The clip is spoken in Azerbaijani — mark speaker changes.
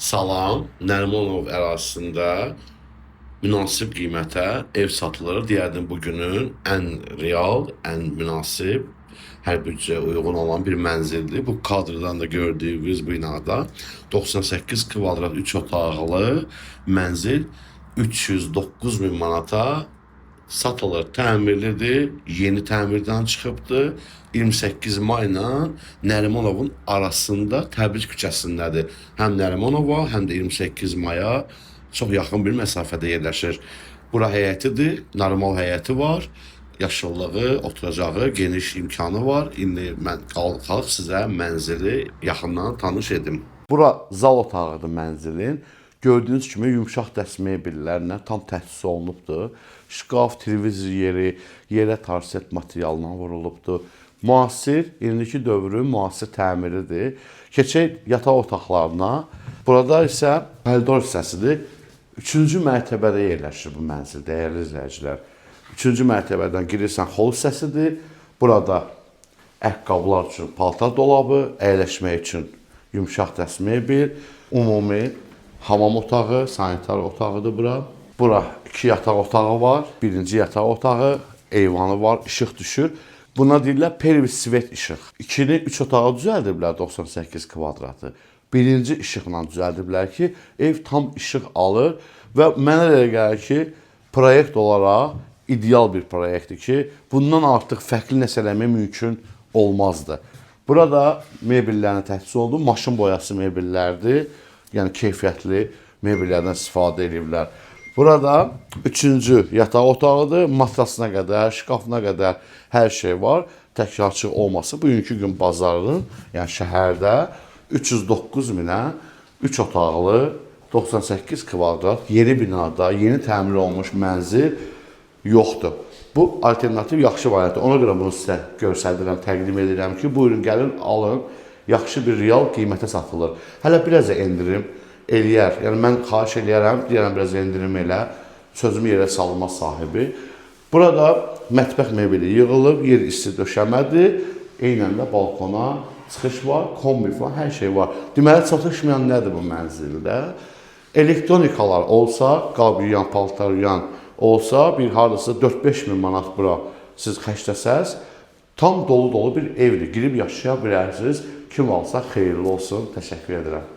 Speaker 1: Salam, Nərimanov ərazisində münasib qiymətə ev satılır. Deyərdim bugünün ən real, ən münasib, hər büdcəyə uyğun olan bir mənzildir. Bu kadrdan da gördüyünüz binada 98 kvadrat 3 otaqlı mənzil 309 min manata satılır. Təmirlidir, yeni təmirdən çıxıbdır. 28 mayla Nərimanovun arasında Təbriz küçəsindədir. Həm Nərimanova, həm də 28 maya çox yaxın bir məsafədə yerləşir. Bura həyətidir, normal həyəti var, yaşıllığı, oturacağı, geniş imkanı var. İndi mən qalıq sizə mənzili yaxından tanış edim. Bura zal otağıdır mənzilin. Gördüyünüz kimi yumşaq dəst mebellərlə tam təchiz olunubdur. Şkaf, televizor yeri, yerə tarset materialından vurulubdur. Müasir, indiki dövrün müasir təmiridir. Keçək yataq otaqlarına. Burada isə koridor hissəsidir. 3-cü mərtəbədə yerləşir bu mənzil, dəyərli izləyicilər. 3-cü mərtəbədən girirsən, hol hissəsidir. Burada ayaqqabılar üçün paltar dolabı, əyləşmək üçün yumşaq dəst mebel, ümumi hamam otağı, sanitar otağıdır bura. Bura 2 yataq otağı var. Birinci yataq otağı, eyvanı var, işıq düşür. Buna deyirlər pervisvet işıq. 2-ni 3 otağı düzəldiblər 98 kvadratı. Birinci işıqla düzəldiblər ki, ev tam işıq alır və mənə elə gəlir ki, proyekt olaraq ideal bir proyektdir ki, bundan artıq fərqli nəsə eləmək mümkün olmazdı. Burada mebellərin təchiz oldu, maşın boyası mebellərdir. Yəni keyfiyyətli mebellərdən istifadə edirlər. Burada 3-cü yataq otağıdır. Matrasına qədər, şkafına qədər hər şey var. Təkrarçı olması bugünkü gün bazarın, yəni şəhərdə 309 minə 3 otaqlı 98 kvadrat yeni binada, yeni təmir olmuş mənzil yoxdur. Bu alternativ yaxşı variantdır. Ona görə bunu sizə göstərirəm, təqdim edirəm ki, buyurun gəlin, alın. Yaxşı bir real qiymətə satılır. Hələ biraz da endirim eləyər. Yəni mən xahiş eləyərəm, deyərəm biraz endirim elə. Sözümü yerə salınmaz sahibi. Burada mətbəx mebeli yığılıb, yer isti döşəmədir. Eynən də balkona çıxış var, kombi falan, hər şey var. Deməli, çatışmayan nədir bu mənzildə? Elektronikalar olsa, qab yuyan, paltar yuyan olsa, bir hardasa 4-5 min manat bura siz xərcləsəz, tam dolu bir evdir. Girib yaşaya bilərsiniz. Kim alsa xeyirli olsun. Təşəkkür edirəm.